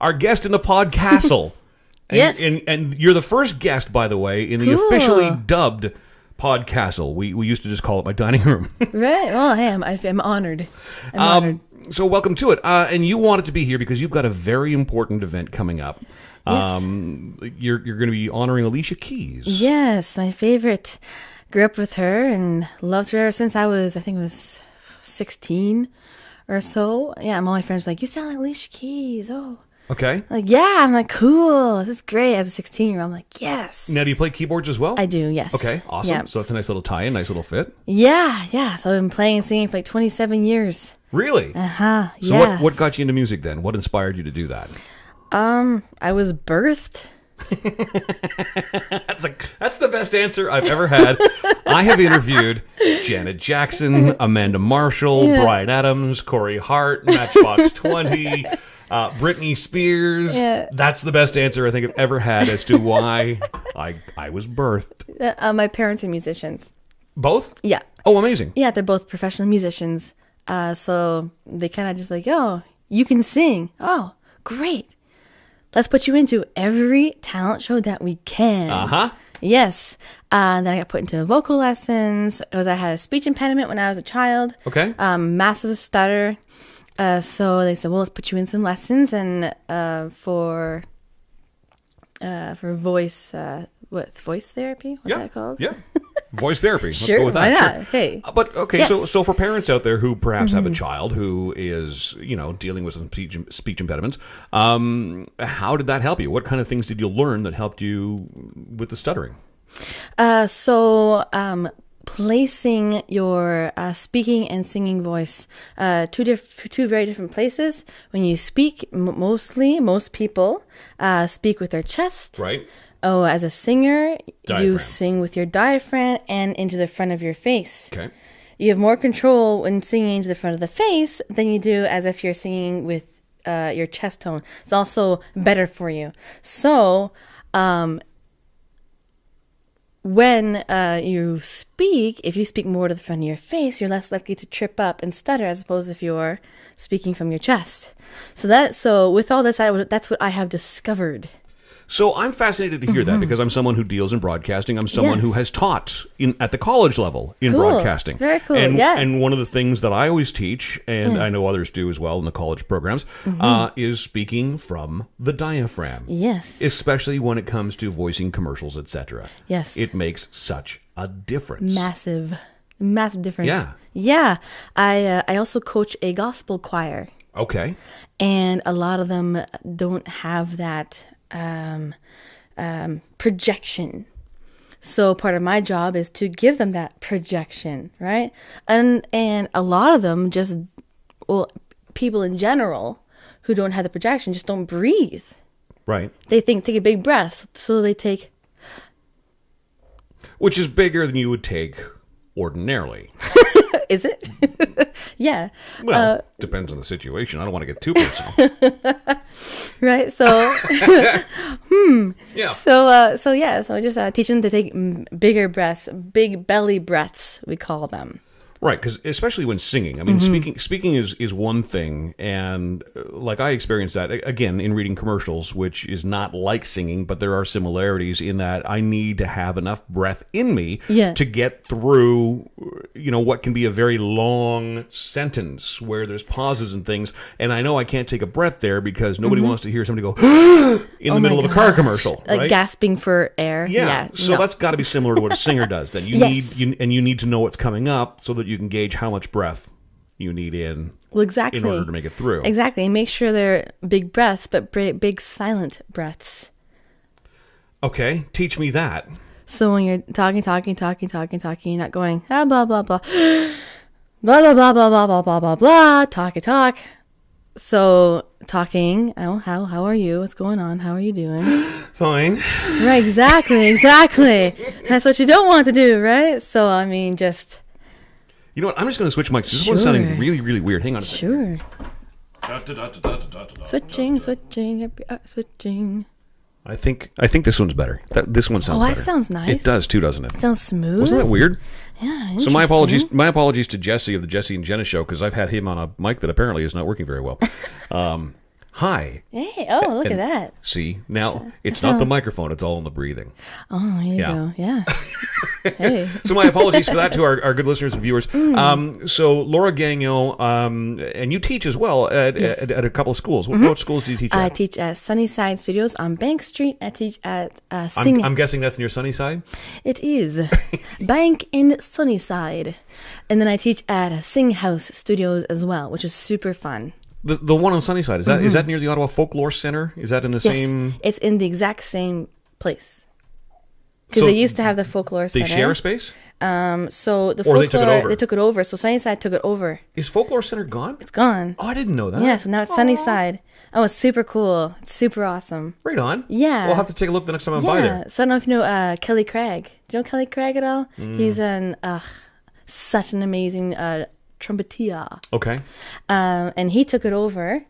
our guest in the Podcastle. Yes. And you're the first guest, by the way, in the officially dubbed Podcastle. We used to just call it my dining room. Right. Well, hey, I'm honored. I'm honored. So welcome to it. And you wanted to be here because you've got a very important event coming up. Yes. You're going to be honoring Alicia Keys. Yes, my favorite. Grew up with her and loved her ever since I think it was 16 or so. Yeah, all my friends were like, you sound like Alicia Keys. Oh. Okay. Like, yeah. I'm like, cool. This is great. As a 16-year-old, I'm like, yes. Now, do you play keyboards as well? I do, yes. Okay, awesome. Yeah. So that's a nice little tie-in, nice little fit. Yeah. So I've been playing and singing for like 27 years. Really? Uh-huh. So yes. what got you into music then? What inspired you to do that? I was birthed. That's the best answer I've ever had. I have interviewed Janet Jackson, Amanda Marshall, Bryan Adams, Corey Hart, Matchbox 20, Britney Spears. Yeah. That's the best answer I think I've ever had as to why I was birthed. My parents are musicians. Both? Yeah. Oh, amazing. Yeah, they're both professional musicians. So they kind of just like, oh, you can sing. Oh, great. Let's put you into every talent show that we can. Uh-huh. Yes. Then I got put into vocal lessons. I had a speech impediment when I was a child. Okay. Massive stutter. So they said, well, let's put you in some lessons and for voice, voice therapy? What's that called? Yeah. Voice therapy. Let's Sure, go with that. why not? Sure. Hey. But okay, Yes. so for parents out there who perhaps have a child who is, dealing with some speech impediments, how did that help you? What kind of things did you learn that helped you with the stuttering? Placing your speaking and singing voice, two very different places. When you speak, most people speak with their chest. Right. Oh, as a singer, Diaphragm. you sing with your diaphragm and into the front of your face. Okay. You have more control when singing into the front of the face than you do as if you're singing with your chest tone. It's also better for you. So, when you speak, if you speak more to the front of your face, you're less likely to trip up and stutter as opposed if you're speaking from your chest. So with all this, that's what I have discovered. So I'm fascinated to hear that because I'm someone who deals in broadcasting. I'm someone who has taught at the college level in broadcasting. Very cool. And one of the things that I always teach, and I know others do as well in the college programs, is speaking from the diaphragm. Yes. Especially when it comes to voicing commercials, etc. Yes. It makes such a difference. Massive difference. Yeah. Yeah. I also coach a gospel choir. Okay. And a lot of them don't have that projection. So part of my job is to give them that projection, right? And a lot of them people in general who don't have the projection just don't breathe. Right. They take a big breath, so they take... Which is bigger than you would take ordinarily. Is it? Yeah. Well, depends on the situation. I don't want to get too personal. Right. So, Yeah. So I just teach them to take bigger breaths, big belly breaths, we call them. Right, because especially when singing. I mean, speaking is one thing, and like I experienced that, again, in reading commercials, which is not like singing, but there are similarities in that I need to have enough breath in me to get through, what can be a very long sentence where there's pauses and things, and I know I can't take a breath there because nobody wants to hear somebody go in the middle of a car commercial. Like right? gasping for air. Yeah. So that's got to be similar to what a singer does. Then you need to know what's coming up so that you can gauge how much breath you need in order to make it through. Exactly. And make sure they're big breaths, but big silent breaths. Okay. Teach me that. So when you're talking, you're not going, blah, blah, blah, blah, blah, blah, blah, blah, blah, blah, blah, blah, talk. So talking, how are you? What's going on? How are you doing? Fine. Right, exactly. That's what you don't want to do, right? So, I mean, just... You know what? I'm just going to switch mics. This one's sounding really, really weird. Hang on a second. Sure. Switching. I think this one's better. This one sounds better. Oh, that sounds nice. It does too, doesn't it? It sounds smooth. Wasn't that weird? Yeah. So my apologies to Jesse of the Jesse and Jenna Show because I've had him on a mic that apparently is not working very well. hi. Hey, oh, look at And that. See, now it's not the microphone, it's all in the breathing. Oh, here you go. Yeah. Hey. So my apologies for that to our good listeners and viewers. So Laura Gagnon, and you teach as well at a couple of schools. What schools do you teach at? I teach at Sunnyside Studios on Bank Street. I teach at I'm guessing that's near Sunnyside? It is Bank in Sunnyside. And then I teach at Sing House Studios as well, which is super fun. The one on Sunnyside, is that near the Ottawa Folklore Center? Is that in the same... It's in the exact same place. Because they used to have the Folklore Center. They share a space? So the Or they took it over? They took it over. So Sunnyside took it over. Is Folklore Center gone? It's gone. Oh, I didn't know that. Yeah, so now it's Sunnyside. Oh, it's super cool. It's super awesome. Right on. Yeah. We'll have to take a look the next time I'm by there. So I don't know if you know Kelly Craig. Do you know Kelly Craig at all? He's such an amazing trumpeter. Okay. And he took it over.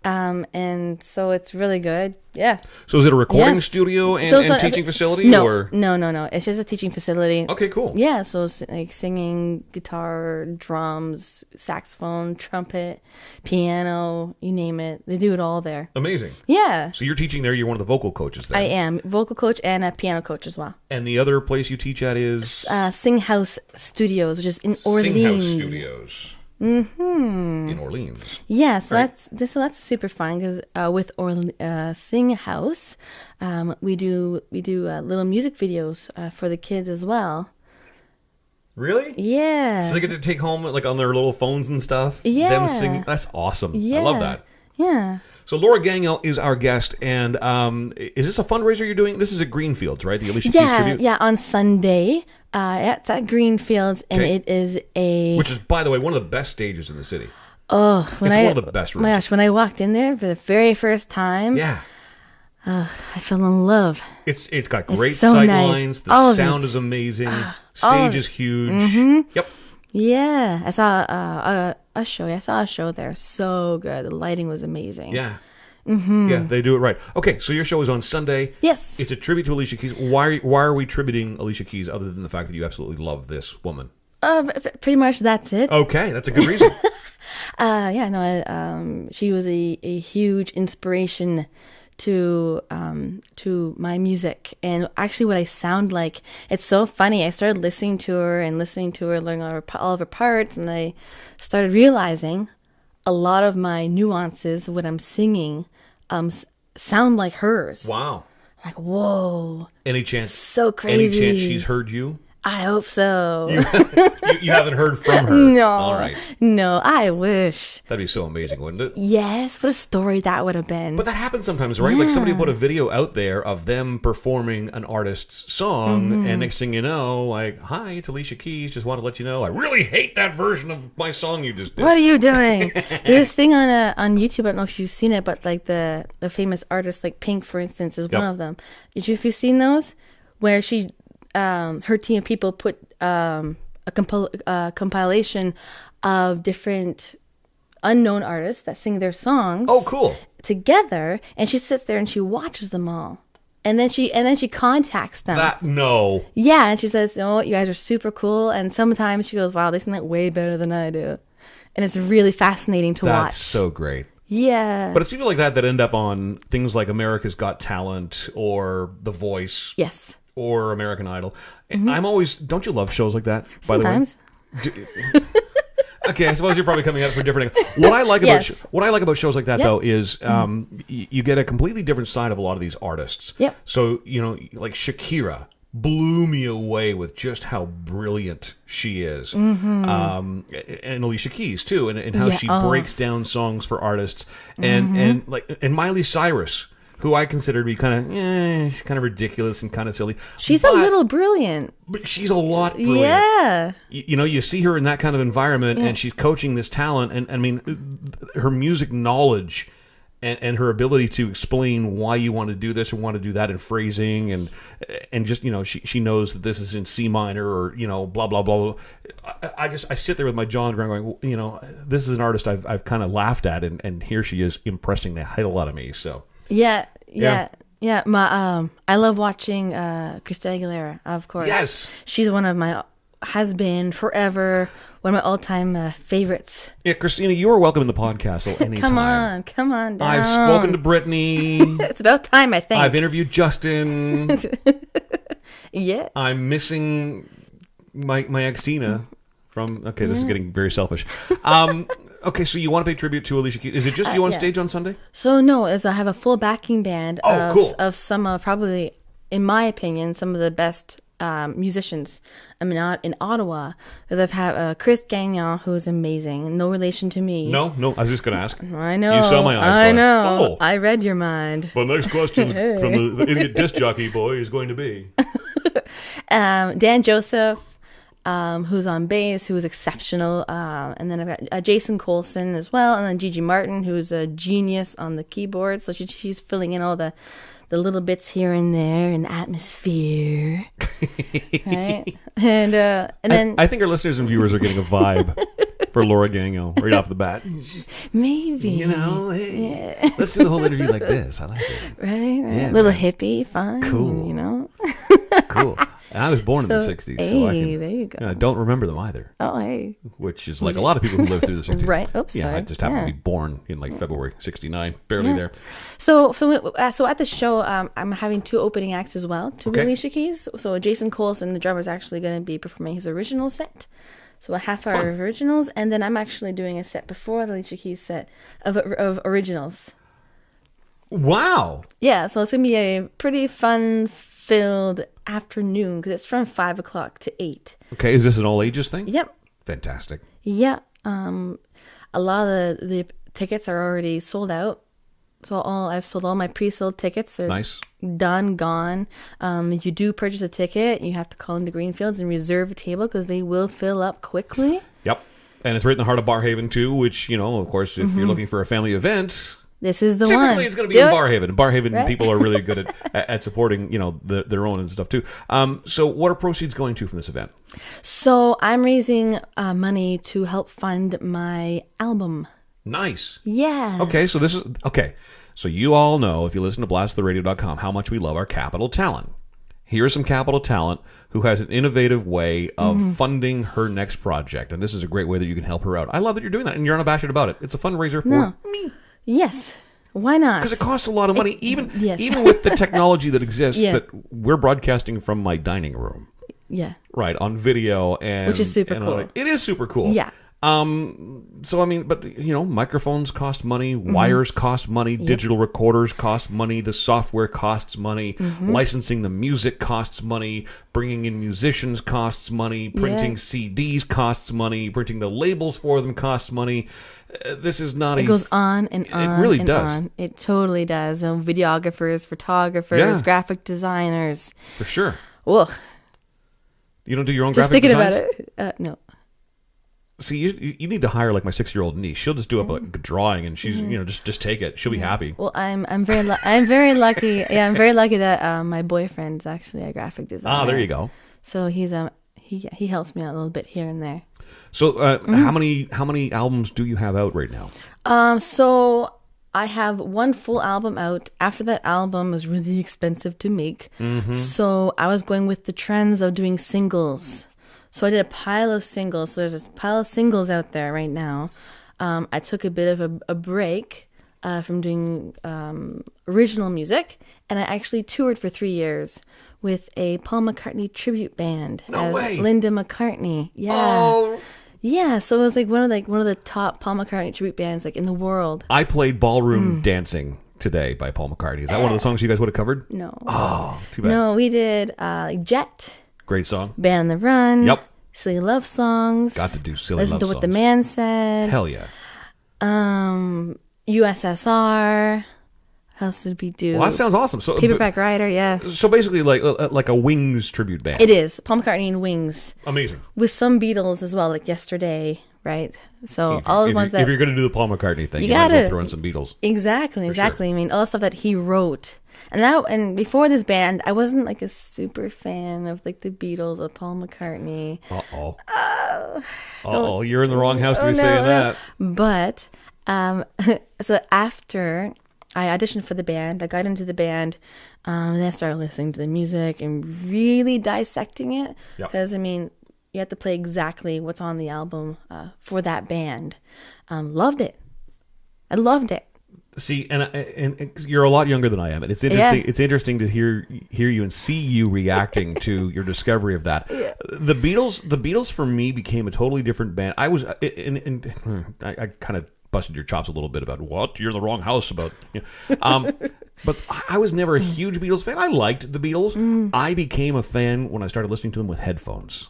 And so it's really good. Yeah. So is it a recording studio and teaching facility? No, or? no. It's just a teaching facility. Okay, cool. Yeah, so it's like singing, guitar, drums, saxophone, trumpet, piano, you name it. They do it all there. Amazing. Yeah. So you're teaching there. You're one of the vocal coaches there. I am. Vocal coach and a piano coach as well. And the other place you teach at is? Sing House Studios, which is in Orleans. Sing House Studios. In Orleans. Yeah, so Right. that's super fun because with Sing House, we do little music videos for the kids as well. Really? Yeah. So they get to take home like on their little phones and stuff. Yeah. Them singing. That's awesome. Yeah. I love that. Yeah. So Laura Gagnon is our guest, and is this a fundraiser you're doing? This is at Greenfields, right? The Alicia Keys tribute. Yeah, on Sunday. It's at Greenfields, and Okay. it is a... Which is, by the way, one of the best stages in the city. Oh, It's one of the best rooms. My gosh, when I walked in there for the very first time, Yeah. I fell in love. It's got great so sight nice. lines. The All of sound it. is amazing. Stage is huge. Yep. Yeah, I saw a show. I saw a show there. So good. The lighting was amazing. Yeah. Yeah, they do it right. Okay, so your show is on Sunday. Yes. It's a tribute to Alicia Keys. Why are we tributing Alicia Keys other than the fact that you absolutely love this woman? Pretty much that's it. Okay, that's a good reason. She was a huge inspiration to my music and actually what I sound like. It's so funny. I started listening to her, learning all of her parts, and I started realizing a lot of my nuances, what I'm singing, sound like hers. Wow. Like, whoa. Any chance? So crazy. Any chance she's heard you? I hope so. You haven't heard from her. No. All right. No, I wish. That'd be so amazing, wouldn't it? Yes, what a story that would have been. But that happens sometimes, right? Like somebody put a video out there of them performing an artist's song, and next thing you know, like, hi, it's Alicia Keys. Just want to let you know, I really hate that version of my song you just did. What are you doing? There's this thing on YouTube. I don't know if you've seen it, but like the famous artists, like Pink, for instance, is one of them. If you've seen those, where she, her team of people put a compilation of different unknown artists that sing their songs. Oh, cool. Together, and she sits there and she watches them all. And then she contacts them. No. Yeah, and she says, "Oh, you guys are super cool." And sometimes she goes, "Wow, they sing that way better than I do." And it's really fascinating to watch. That's so great. Yeah. But it's people like that end up on things like America's Got Talent or The Voice. Yes. Or American Idol. I'm always... Don't you love shows like that, Sometimes. by the way? Okay, I suppose you're probably coming at it for different... What I like about shows like that, though, is you get a completely different side of a lot of these artists. Yep. So, like Shakira blew me away with just how brilliant she is. And Alicia Keys, too, and how she breaks down songs for artists. And Miley Cyrus, who I consider to be she's kind of ridiculous and kind of silly. She's a little brilliant. But she's a lot brilliant. Yeah. You see her in that kind of environment, and she's coaching this talent, and I mean, her music knowledge and her ability to explain why you want to do this or want to do that in phrasing, and just, she knows that this is in C minor or, blah, blah, blah. I sit there with my jaw on the ground going, this is an artist I've kind of laughed at, and here she is impressing the hell out of me, so... Yeah. I love watching Christina Aguilera, of course. Yes. She's one of my has been forever one of my all-time favorites. Yeah, Christina, you are welcome in the podcast anytime. Come on down. I've spoken to Brittany. It's about time, I think. I've interviewed Justin. Yeah. I'm missing my ex Tina from. Okay, this is getting very selfish. Okay, so you want to pay tribute to Alicia Keys? Is it just you on stage on Sunday? So no, I have a full backing band cool. of some of probably, in my opinion, some of the best musicians. I mean, not in Ottawa, because I've had Chris Gagnon, who's amazing. No relation to me. No, I was just going to ask. I know. You saw my eyes. I know. Oh. I read your mind. The next question from the idiot disc jockey boy is going to be Dan Joseph. Who's on bass, who is exceptional. And then I've got Jason Colson as well. And then Gigi Martin, who's a genius on the keyboard. So she's filling in all the little bits here and there in the atmosphere. Right? And then I think our listeners and viewers are getting a vibe for Laura Gagnon right off the bat. Maybe. You know, hey, let's do the whole interview like this. I like it. Right? Yeah, little man. hippie, fun. Cool. You know? Cool. And I was born in the 60s, so I hey, there you go. I don't remember them either. Oh, hey. Which is like a lot of people who lived through the 60s. Right. Oops, Yeah, sorry. I just happened to Yeah. be born in like February 69, barely there. So at the show, I'm having two opening acts as well to Okay. Alicia Keys. So Jason Colson, the drummer, is actually going to be performing his original set. So a half hour Fun. of originals, and then I'm actually doing a set before the Alicia Keys set of originals. Wow. Yeah, so it's going to be a pretty fun-filled afternoon because it's from 5 o'clock to 8. Okay, is this an all ages thing? Yep. Fantastic. Yeah. A lot of the tickets are already sold out. So I've sold all my pre-sold tickets. They're Nice. done, gone. If you do purchase a ticket, you have to call into Greenfields and reserve a table because they will fill up quickly. Yep. And it's right in the heart of Barhaven too, which, you know, of course, if you're looking for a family event, This is the one. typically it's going to be Do in it. Barhaven. Barhaven Right. people are really good at supporting, you know, their own and stuff too. So what are proceeds going to from this event? So I'm raising money to help fund my album. Nice. Yes. Okay, so this is okay. So you all know, if you listen to blasttheradio.com, how much we love our capital talent. Here's some capital talent who has an innovative way of funding her next project, and this is a great way that you can help her out. I love that you're doing that, and you're unabashed about it. It's a fundraiser for me Yes. Why not? because it costs a lot of money, even yes. with the technology that exists. Yeah. That we're broadcasting from my dining room, Yeah. right, on video, and Which is super and cool. It is super cool. Yeah. So I mean, but you know, microphones cost money, wires cost money, digital recorders cost money, the software costs money, licensing the music costs money, bringing in musicians costs money, printing CDs costs money, printing the labels for them costs money. This is not It goes on and on. It really and does. On. It totally does. Videographers, photographers, Yeah. graphic designers. for sure. Whoa. You don't do your own Just graphic thinking designs? about it. No. See, you need to hire like my 6-year-old niece. She'll just do up a drawing, and she's you know just take it. She'll be happy. Well, I'm very lucky. Yeah, I'm very lucky that my boyfriend's actually a graphic designer. Ah, there you go. So he helps me out a little bit here and there. So, how many albums do you have out right now? So I have one full album out. After that album was really expensive to make, so I was going with the trends of doing singles. So I did a pile of singles. So there's a pile of singles out there right now. I took a bit of a break from doing original music, and I actually toured for 3 years with a Paul McCartney tribute band No as way. Linda McCartney. Yeah. Oh. Yeah, so it was like one of the top Paul McCartney tribute bands like in the world. I played Ballroom Dancing today by Paul McCartney. Is that one of the songs you guys would have covered? No. Oh, too bad. No, we did like Jet, Great song. Band on the Run. Yep. Silly Love Songs. Got to do silly Listen love to what the songs. man said. Hell yeah. USSR. What else did we do? Well, that sounds awesome. So, Paperback Writer, yeah. so basically, like a Wings tribute band. It is. Paul McCartney and Wings. Amazing. With some Beatles as well, like Yesterday, right? So all the ones if that... you're going to do the Paul McCartney thing, You you might as well gotta- throw in some Beatles. Exactly. sure. I mean, all the stuff that he wrote. And before this band, I wasn't like a super fan of like the Beatles or Paul McCartney. Uh-oh, you're in the wrong house to be saying that. But so after I auditioned for the band, I got into the band, and then I started listening to the music and really dissecting it. Yep. Because I mean, You have to play exactly what's on the album for that band. Loved it. I loved it. See, and you're a lot younger than I am, and it's interesting. Yeah. It's interesting to hear you and see you reacting to your discovery of that. Yeah. The Beatles for me became a totally different band. I was, I kind of busted your chops a little bit about what you're in the wrong house about. But I was never a huge Beatles fan. I liked the Beatles. I became a fan when I started listening to them with headphones.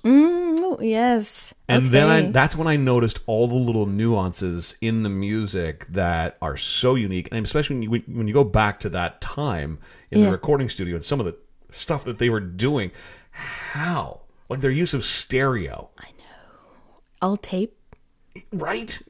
Yes. And then that's when I noticed all the little nuances in the music that are so unique. And especially when you go back to that time in the recording studio and some of the stuff that they were doing. How? Like their use of stereo. I know. All tape. Right?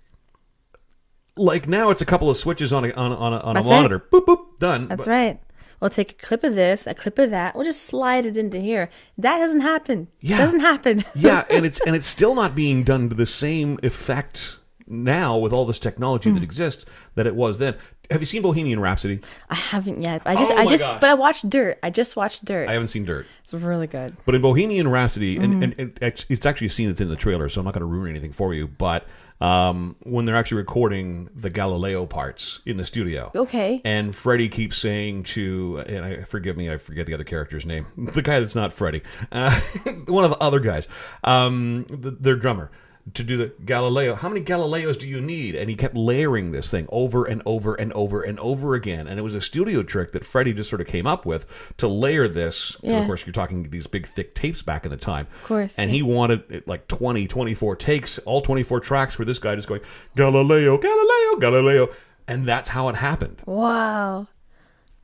Like now it's a couple of switches on a monitor. Boop, boop, done. That's right. We'll take a clip of this, a clip of that. We'll just slide it into here. That doesn't happen. Yeah. It doesn't happen. Yeah, and it's still not being done to the same effect now with all this technology that exists that it was then. Have you seen Bohemian Rhapsody? I haven't yet. But I watched Dirt. I just watched Dirt. I haven't seen Dirt. It's really good. But in Bohemian Rhapsody, and it's actually a scene that's in the trailer, so I'm not going to ruin anything for you, but when they're actually recording the Galileo parts in the studio. Okay. And Freddie keeps saying to, and I forget the other character's name, the guy that's not Freddie, one of the other guys, their drummer, to do the Galileo. How many Galileos do you need? And he kept layering this thing over and over and over and over again. And it was a studio trick that Freddie just sort of came up with to layer this. Yeah. Of course, you're talking these big, thick tapes back in the time. Of course. And he wanted it like 24 takes, all 24 tracks where this guy just going, Galileo, Galileo, Galileo. And that's how it happened. Wow.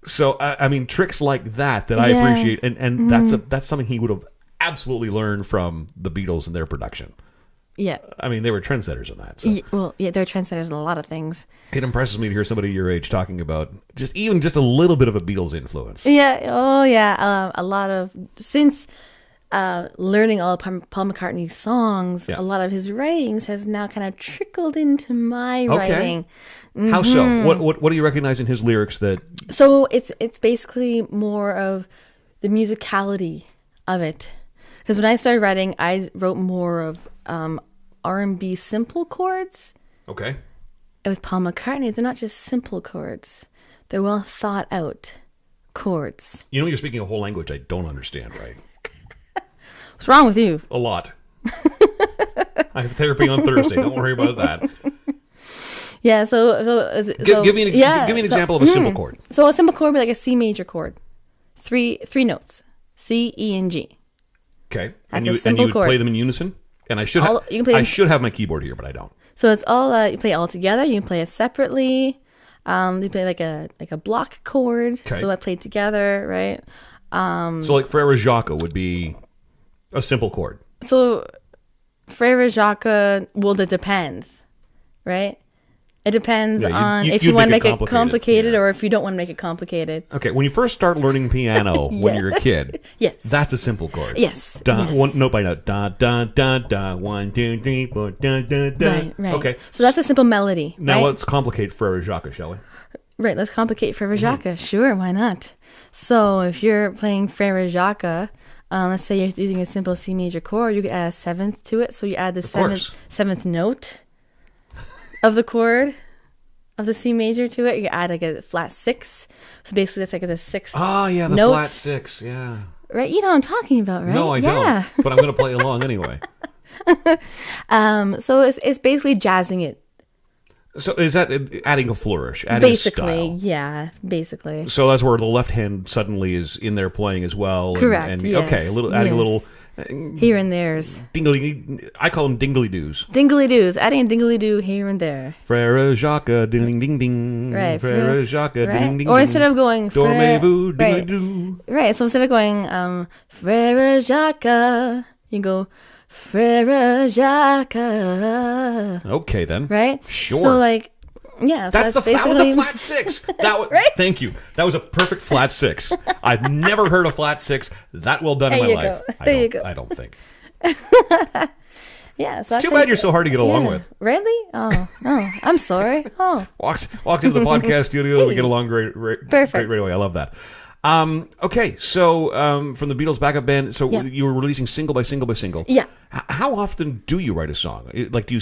So, I mean, tricks like that I appreciate. And that's something he would have absolutely learned from the Beatles and their production. Yeah. I mean, they were trendsetters in that. So. They're trendsetters in a lot of things. It impresses me to hear somebody your age talking about just a little bit of a Beatles influence. Yeah. Oh, yeah. A lot of, since learning all of Paul McCartney's songs, a lot of his writings has now kind of trickled into my writing. Mm-hmm. How so? What do you recognize in his lyrics that? So it's basically more of the musicality of it. Because when I started writing, I wrote more of R&B simple chords. Okay. And with Paul McCartney, they're not just simple chords. They're well thought out chords. You know, you're speaking a whole language I don't understand, right? What's wrong with you? A lot. I have therapy on Thursday. Don't worry about that. Yeah, Give me an example of a simple chord. So a simple chord would be like a C major chord. Three notes. C, E, and G. Okay. That's you would play them in unison? And I should have my keyboard here, but I don't. So it's all you play all together. You can play it separately. You play like a block chord. Okay. So I played together, right? So like Frere Jacques would be a simple chord. So Frere Jacques, that depends, right? It depends on if you want to make it complicated or if you don't want to make it complicated. Okay, when you first start learning piano when you're a kid, yes, that's a simple chord. Yes, One note by note. Da da da da. 1, 2, 3, 4. Da da da. Right. Okay, so that's a simple melody. Now let's complicate Frere Jacques, shall we? Right. Let's complicate Frere Jacques. Mm-hmm. Sure, why not? So if you're playing Frere Jacques, let's say you're using a simple C major chord, you could add a seventh to it. So you add the seventh note of the chord of the C major to it. You add like a flat 6. So basically that's like the sixth the note. flat 6, yeah. Right? You know what I'm talking about, right? No, I don't. But I'm going to play along anyway. So it's basically jazzing it. So is that adding a flourish, adding basically, a style? Yeah, basically. So that's where the left hand suddenly is in there playing as well. Correct. Yes. Okay, adding a little here and there's I call them dingly doos. Dingly doos, adding a dingly doo here and there. Frere Jacques, ding ding ding. Right. Frere Jacques, ding ding ding. Or instead of going Dormez-vous, dingly doo. Right. So instead of going Frere Jacques, you go Frere Jacques. Okay then. Right. Sure. So like. Yeah, so that was a flat 6. That was, right? Thank you. That was a perfect flat 6. I've never heard a flat 6 that well done in my life. There you go. I don't think. Yeah, so it's too bad you're so hard to get along with. Really? Oh, I'm sorry. Oh, walks into the podcast studio. We get along great perfect. right away. I love that. Okay, so from the Beatles backup band, so Yeah. you were releasing single by single by single. Yeah. How often do you write a song? Like, do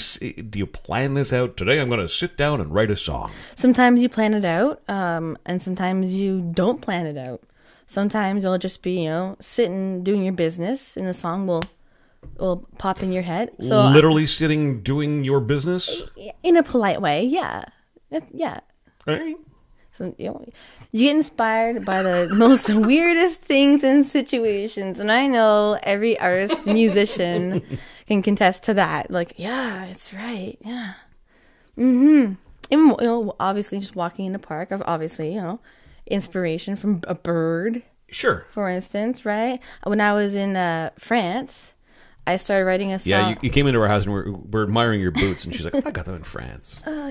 you plan this out? Today I'm going to sit down and write a song. Sometimes you plan it out, and sometimes you don't plan it out. Sometimes you'll just be, sitting doing your business, and the song will pop in your head. So Literally sitting doing your business? in a polite way, yeah. Yeah. Right? So, you get inspired by the most weirdest things and situations. And I know every artist, musician can contest to that. Like, yeah, it's right. Yeah. Mm-hmm. And, obviously just walking in the park, obviously, inspiration from a bird, Sure. for instance, right? When I was in France, I started writing a song. Yeah, you came into our house and we're admiring your boots, and she's like, I got them in France. Oh,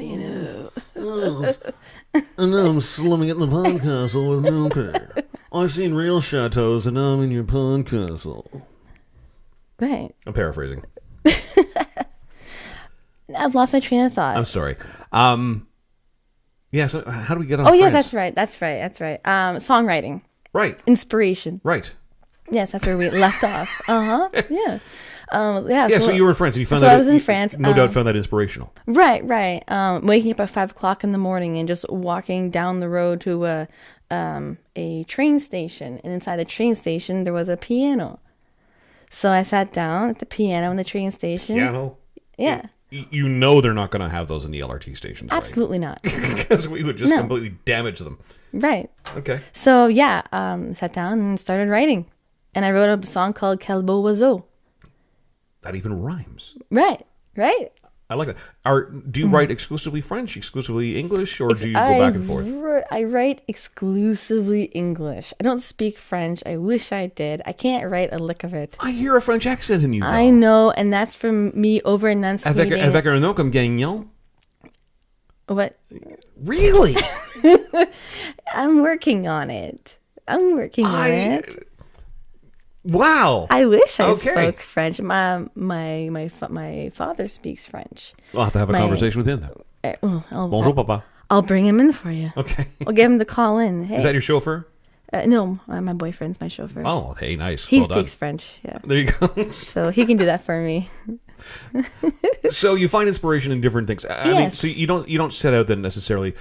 And now I'm slumming at the pond castle with Milker. I've seen real chateaus, and now I'm in your pond castle. Right. I'm paraphrasing. I've lost my train of thought. I'm sorry. Yeah, so how do we get on Oh, yes, France? that's right. Songwriting. Right. Inspiration. Right. Yes, that's where we left off. Yeah. Yeah, so you were in France, and you found so that... I was in France. No doubt found that inspirational. Right. Waking up at 5 o'clock in the morning and just walking down the road to a train station. And inside the train station, there was a piano. So I sat down at the piano in the train station. Piano? Yeah. You know they're not going to have those in the LRT stations, right? Absolutely not. Because we would just completely damage them. Right. Okay. So, yeah, sat down and started writing. And I wrote a song called Quel beau oiseau. That even rhymes. Right. I like that. Do you write exclusively French, exclusively English, or do you go back and forth? I write exclusively English. I don't speak French. I wish I did. I can't write a lick of it. I hear a French accent in you, though. I know, and that's from me over enunciating. Avec un nom comme Gagnon? What? Really? I'm working on it. Wow. I wish I Okay. spoke French. My father speaks French. We'll have to have a conversation with him, then. Bonjour, papa. I'll bring him in for you. Okay. I'll get him to call in. Hey. Is that your chauffeur? No, my boyfriend's my chauffeur. Oh, hey, nice. He Well speaks done. French, yeah. There you go. So he can do that for me. So you find inspiration in different things. I mean, Yes. so you don't set out then necessarily.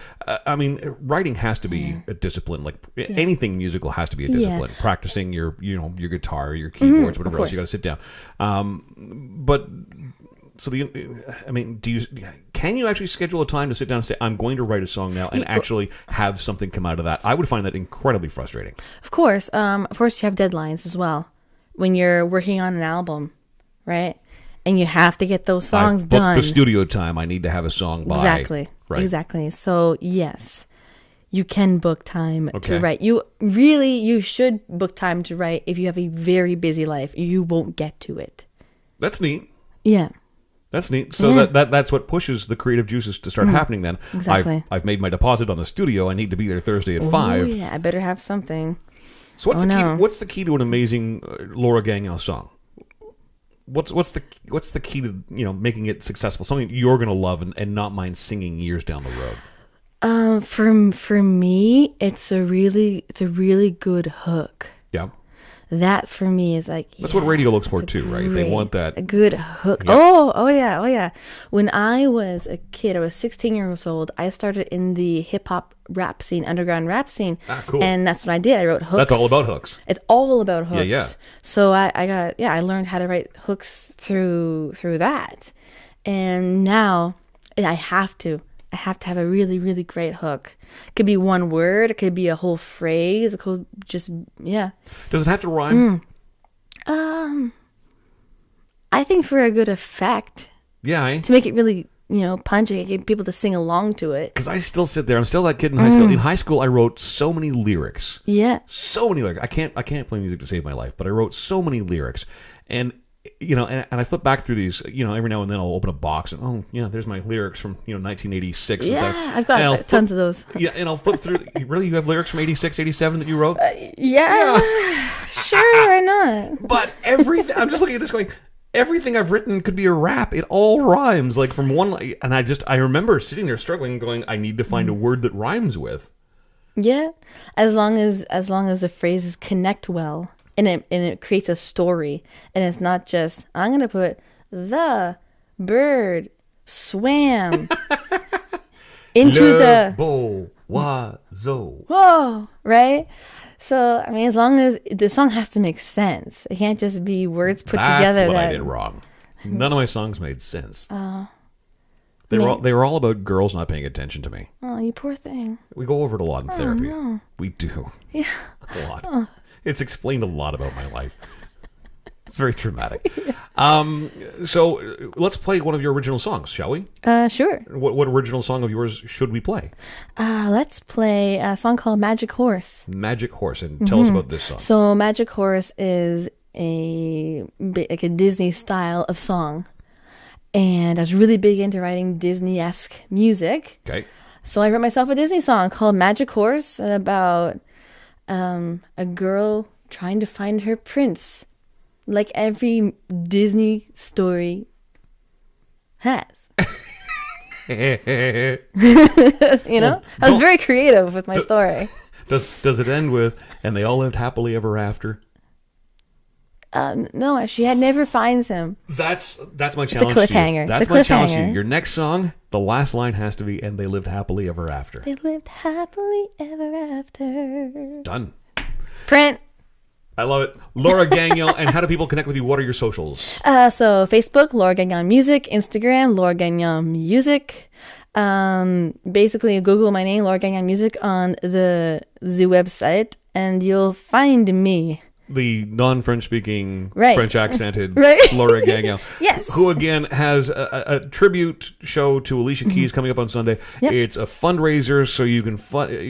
Writing has to be a discipline. Like anything musical has to be a discipline. Practicing your guitar, your keyboards, whatever else. You got to sit down. But so can you actually schedule a time to sit down and say, I'm going to write a song now, and actually have something come out of that? I would find that incredibly frustrating. Of course, you have deadlines as well when you're working on an album, right? And you have to get those songs I've booked done. the studio time. I need to have a song by. Exactly. Right. Exactly. So yes, you can book time Okay. to write. You should book time to write. If you have a very busy life, you won't get to it. That's neat. Yeah. That's neat. So that's what pushes the creative juices to start happening then. Exactly. I've made my deposit on the studio. I need to be there Thursday at 5. Oh, yeah, I better have something. So no. what's the key to an amazing Laura Gagnon song? What's the key to making it successful? Something you're going to love and not mind singing years down the road. For me, it's a really good hook. Yeah. That for me is like That's what radio looks for it's too, right? They want a that. good hook. Yep. Oh yeah. When I was a kid, I was 16 years old. I started in the hip hop rap scene, underground rap scene. Cool. And that's what I did. I wrote hooks. That's all about hooks. It's all about hooks. Yeah. So I learned how to write hooks through that, and now I have to have a really, really great hook. It could be one word. It could be a whole phrase. It could just, yeah. Does it have to rhyme? I think for a good effect, Yeah. to make it really, punchy, get people to sing along to it. Because I still sit there. I'm still that kid in high school. In high school, I wrote so many lyrics. Yeah. So many lyrics. I can't play music to save my life, but I wrote so many lyrics. And and I flip back through these, every now and then I'll open a box and there's my lyrics from 1986. Yeah, I've got tons of those. Yeah, and I'll flip through. Really, you have lyrics from 86, 87 that you wrote? Yeah. Sure, why not? But I'm just looking at this going, everything I've written could be a rap. It all rhymes, like from one. And I remember sitting there struggling, going, I need to find a word that rhymes with. Yeah, as long as the phrases connect well, and it creates a story, and it's not just I'm gonna put the bird swam into the whoa, right? So I mean, as long as the song has to make sense, it can't just be words put together. That's what I did wrong. None of my songs made sense. They were all about girls not paying attention to me. Oh, you poor thing. We go over it a lot in therapy. No. We do. Yeah. A lot. It's explained a lot about my life. It's very traumatic. Yeah. So let's play one of your original songs, shall we? Sure. What original song of yours should we play? Let's play a song called Magic Horse. Magic Horse, and tell us about this song. So Magic Horse is like a Disney style of song. And I was really big into writing Disney-esque music. Okay. So I wrote myself a Disney song called Magic Horse about a girl trying to find her prince, like every Disney story has. You know? I was very creative with my story. Does it end with, and they all lived happily ever after? No, she never finds him. That's my challenge. It's a cliffhanger. That's my challenge to you. Your next song, the last line has to be, and they lived happily ever after. They lived happily ever after. Done. Print. I love it. Laura Gagnon, and how do people connect with you? What are your socials? So Facebook, Laura Gagnon Music. Instagram, Laura Gagnon Music. Basically Google my name, Laura Gagnon Music, on the website, and you'll find me. The non-French speaking, right. French accented right. Laura Gagnon. Yes. Who again has a tribute show to Alicia Keys coming up on Sunday. Yep. It's a fundraiser, so you can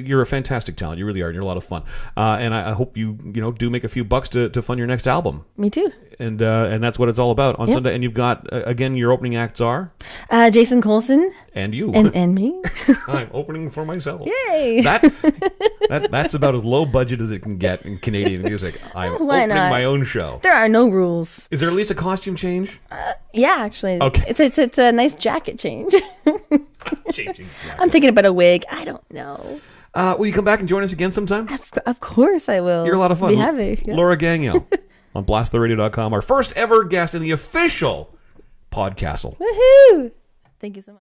you're a fantastic talent. You really are. You're a lot of fun. And I hope you do make a few bucks to fund your next album. Me too. And that's what it's all about on Sunday. And you've got again, your opening acts are Jason Colson and you and me. I'm opening for myself. Yay! That's about as low budget as it can get in Canadian music. I'm opening my own show. There are no rules. Is there at least a costume change? Yeah, actually. Okay. It's a nice jacket change. Changing. I'm thinking about a wig. I don't know. Will you come back and join us again sometime? Of course I will. You're a lot of fun. Be happy. Yeah. Laura Gagnon on blasttheradio.com, our first ever guest in the official Podcastle. Woohoo! Thank you so much.